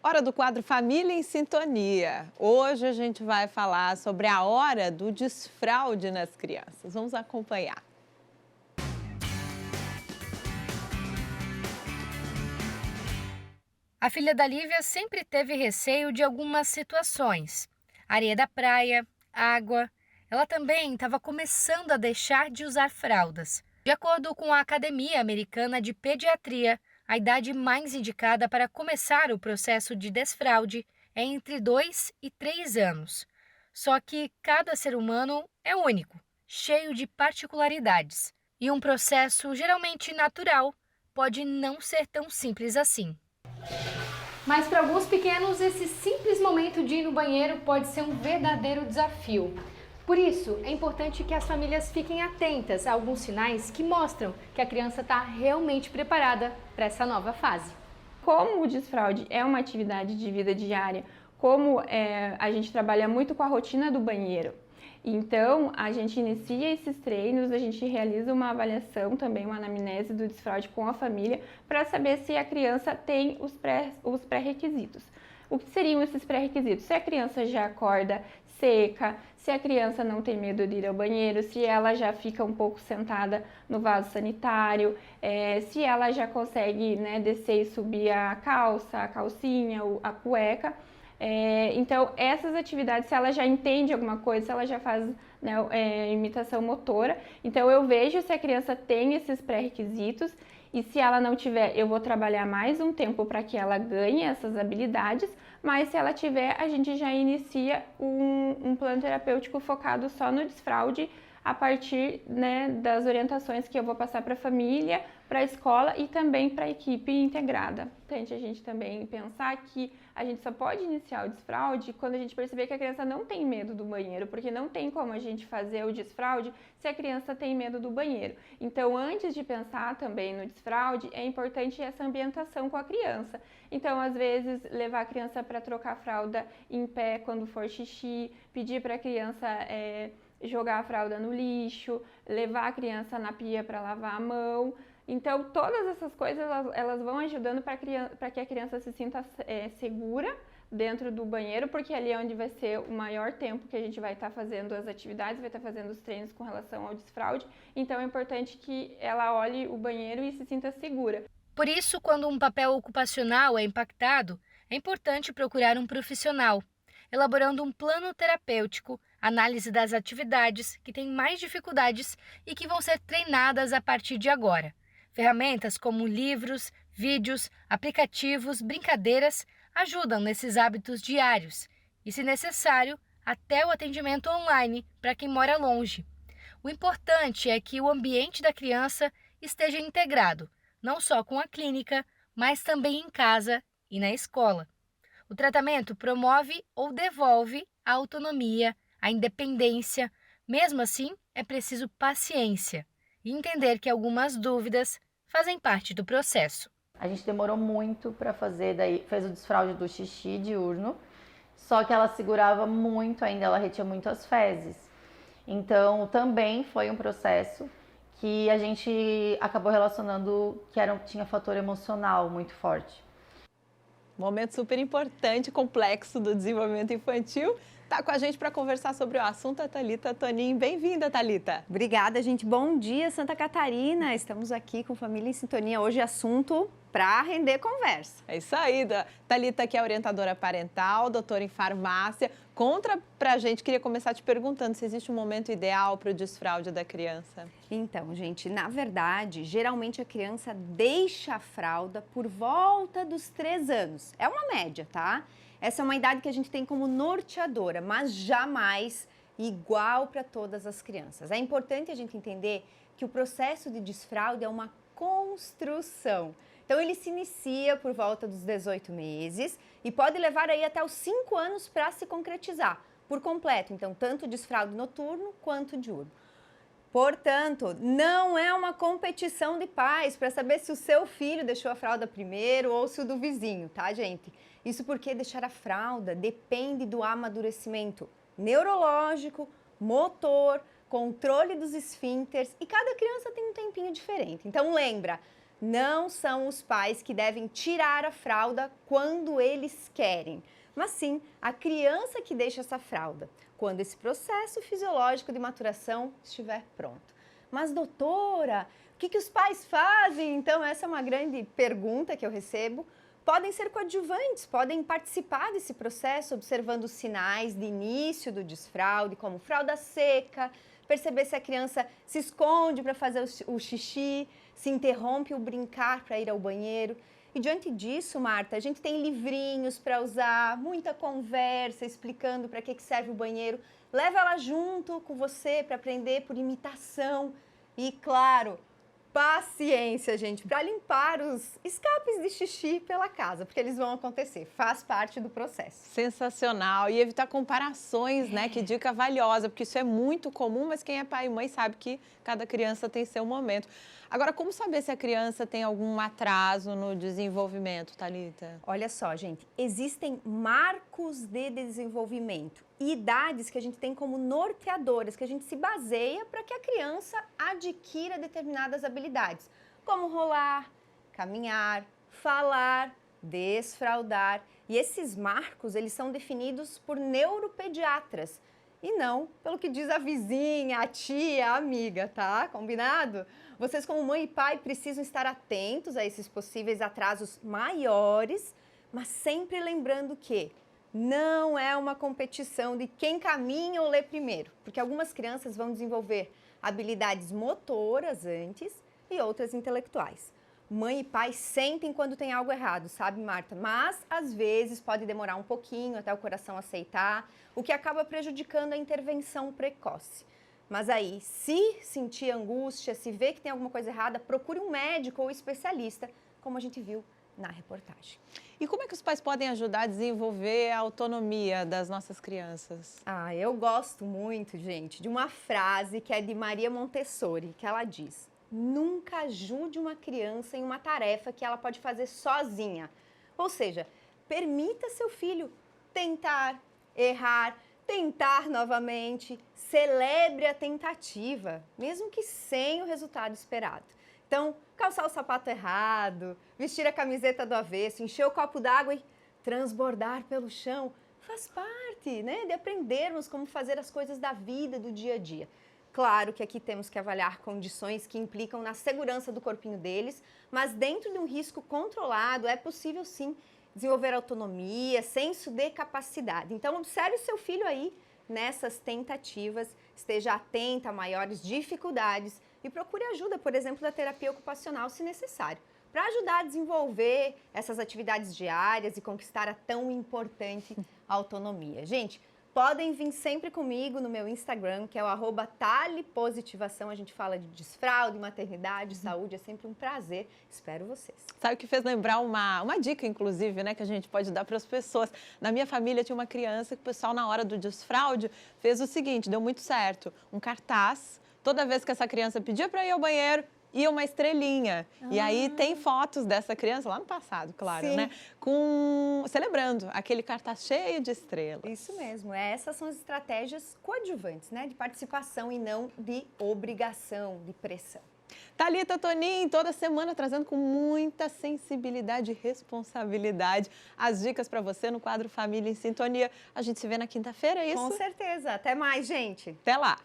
Hora do quadro Família em Sintonia. Hoje a gente vai falar sobre a hora do desfraude nas crianças. Vamos acompanhar. A filha da Lívia sempre teve receio de algumas situações. Areia da praia, água. Ela também estava começando a deixar de usar fraldas. De acordo com a Academia Americana de Pediatria, a idade mais indicada para começar o processo de desfraude é entre 2 e 3 anos. Só que cada ser humano é único, cheio de particularidades. E um processo geralmente natural pode não ser tão simples assim. Mas para alguns pequenos, esse simples momento de ir no banheiro pode ser um verdadeiro desafio. Por isso, é importante que as famílias fiquem atentas a alguns sinais que mostram que a criança está realmente preparada para essa nova fase. Como o desfraude é uma atividade de vida diária, como a gente trabalha muito com a rotina do banheiro, então a gente inicia esses treinos, a gente realiza uma avaliação, também uma anamnese do desfraude com a família, para saber se a criança tem os pré-requisitos. O que seriam esses pré-requisitos? Se a criança já acorda seca, se a criança não tem medo de ir ao banheiro, se ela já fica um pouco sentada no vaso sanitário, se ela já consegue, né, descer e subir a calça, a calcinha, a cueca. Então, essas atividades, se ela já entende alguma coisa, se ela já faz, né, imitação motora, então eu vejo se a criança tem esses pré-requisitos. E se ela não tiver, eu vou trabalhar mais um tempo para que ela ganhe essas habilidades, mas se ela tiver, a gente já inicia um plano terapêutico focado só no desfraude, a partir, né, das orientações que eu vou passar para a família, para a escola e também para a equipe integrada. Importante a gente também pensar que a gente só pode iniciar o desfraude quando a gente perceber que a criança não tem medo do banheiro, porque não tem como a gente fazer o desfraude se a criança tem medo do banheiro. Então, antes de pensar também no desfraude, é importante essa ambientação com a criança. Então, às vezes, levar a criança para trocar a fralda em pé quando for xixi, pedir para a criança jogar a fralda no lixo, levar a criança na pia para lavar a mão. Então, todas essas coisas, elas vão ajudando para que a criança se sinta segura dentro do banheiro, porque ali é onde vai ser o maior tempo que a gente vai estar fazendo as atividades, vai estar fazendo os treinos com relação ao desfraude. Então, é importante que ela olhe o banheiro e se sinta segura. Por isso, quando um papel ocupacional é impactado, é importante procurar um profissional, elaborando um plano terapêutico, análise das atividades que têm mais dificuldades e que vão ser treinadas a partir de agora. Ferramentas como livros, vídeos, aplicativos, brincadeiras ajudam nesses hábitos diários e, se necessário, até o atendimento online para quem mora longe. O importante é que o ambiente da criança esteja integrado, não só com a clínica, mas também em casa e na escola. O tratamento promove ou devolve a autonomia, a independência. Mesmo assim, é preciso paciência e entender que algumas dúvidas fazem parte do processo. A gente demorou muito para fazer, daí fez o desfraude do xixi diurno, só que ela segurava muito ainda, ela retinha muito as fezes. Então, também foi um processo que a gente acabou relacionando que tinha fator emocional muito forte. Momento super importante, complexo do desenvolvimento infantil. Tá com a gente para conversar sobre o assunto a Thalita Tonin. Bem-vinda, Thalita. Obrigada, gente. Bom dia, Santa Catarina. Estamos aqui com Família em Sintonia. Hoje assunto para render conversa. É isso aí, Thalita, que é orientadora parental, doutora em farmácia. Conta pra gente, queria começar te perguntando se existe um momento ideal para o desfraude da criança. Então, gente, na verdade, geralmente a criança deixa a fralda por volta dos 3 anos. É uma média, tá? Essa é uma idade que a gente tem como norteadora, mas jamais igual para todas as crianças. É importante a gente entender que o processo de desfraude é uma construção. Então, ele se inicia por volta dos 18 meses e pode levar aí até os 5 anos para se concretizar por completo. Então, tanto desfraude noturno quanto diurno. Portanto, não é uma competição de pais para saber se o seu filho deixou a fralda primeiro ou se o do vizinho, tá, gente? Isso porque deixar a fralda depende do amadurecimento neurológico, motor, controle dos esfínteres e cada criança tem um tempinho diferente. Então, lembra, não são os pais que devem tirar a fralda quando eles querem, mas sim a criança que deixa essa fralda, quando esse processo fisiológico de maturação estiver pronto. Mas, doutora, o que os pais fazem? Então, essa é uma grande pergunta que eu recebo. Podem ser coadjuvantes, podem participar desse processo, observando os sinais de início do desfraude, como fralda seca, perceber se a criança se esconde para fazer o xixi, se interrompe o brincar para ir ao banheiro. E diante disso, Marta, a gente tem livrinhos para usar, muita conversa explicando para que serve o banheiro. Leva ela junto com você para aprender por imitação. E, claro, paciência, gente, para limpar os escapes de xixi pela casa, porque eles vão acontecer, faz parte do processo. Sensacional. E evitar comparações, né? Que dica valiosa, porque isso é muito comum, mas quem é pai e mãe sabe que cada criança tem seu momento. Agora, como saber se a criança tem algum atraso no desenvolvimento, Thalita? Olha só, gente, existem marcos de desenvolvimento e idades que a gente tem como norteadoras, que a gente se baseia para que a criança adquira determinadas habilidades, como rolar, caminhar, falar, desfraldar. E esses marcos, eles são definidos por neuropediatras e não pelo que diz a vizinha, a tia, a amiga, tá? Combinado? Vocês, como mãe e pai, precisam estar atentos a esses possíveis atrasos maiores, mas sempre lembrando que não é uma competição de quem caminha ou lê primeiro, porque algumas crianças vão desenvolver habilidades motoras antes e outras intelectuais. Mãe e pai sentem quando tem algo errado, sabe, Marta? Mas, às vezes, pode demorar um pouquinho até o coração aceitar, o que acaba prejudicando a intervenção precoce. Mas aí, se sentir angústia, se ver que tem alguma coisa errada, procure um médico ou especialista, como a gente viu na reportagem. E como é que os pais podem ajudar a desenvolver a autonomia das nossas crianças? Eu gosto muito, gente, de uma frase que é de Maria Montessori, que ela diz: nunca ajude uma criança em uma tarefa que ela pode fazer sozinha. Ou seja, permita seu filho tentar, errar, tentar novamente, celebre a tentativa, mesmo que sem o resultado esperado. Então, calçar o sapato errado, vestir a camiseta do avesso, encher o copo d'água e transbordar pelo chão, faz parte, né, de aprendermos como fazer as coisas da vida, do dia a dia. Claro que aqui temos que avaliar condições que implicam na segurança do corpinho deles, mas dentro de um risco controlado é possível sim desenvolver autonomia, senso de capacidade. Então, observe o seu filho aí nessas tentativas, esteja atenta a maiores dificuldades e procure ajuda, por exemplo, da terapia ocupacional, se necessário, para ajudar a desenvolver essas atividades diárias e conquistar a tão importante autonomia. Gente, podem vir sempre comigo no meu Instagram, que é o @talipositivação. A gente fala de desfraude, maternidade, saúde, é sempre um prazer. Espero vocês. Sabe o que fez lembrar uma dica, inclusive, né, que a gente pode dar para as pessoas? Na minha família tinha uma criança que o pessoal, na hora do desfraude, fez o seguinte, deu muito certo, um cartaz, toda vez que essa criança pedia para ir ao banheiro, ia uma estrelinha. E aí tem fotos dessa criança, lá no passado, claro, Sim. né? Celebrando aquele cartaz cheio de estrelas. Isso mesmo, essas são as estratégias coadjuvantes, né? De participação e não de obrigação, de pressão. Thalita, Toninho, toda semana trazendo com muita sensibilidade e responsabilidade as dicas para você no quadro Família em Sintonia. A gente se vê na quinta-feira, é isso? Com certeza. Até mais, gente. Até lá!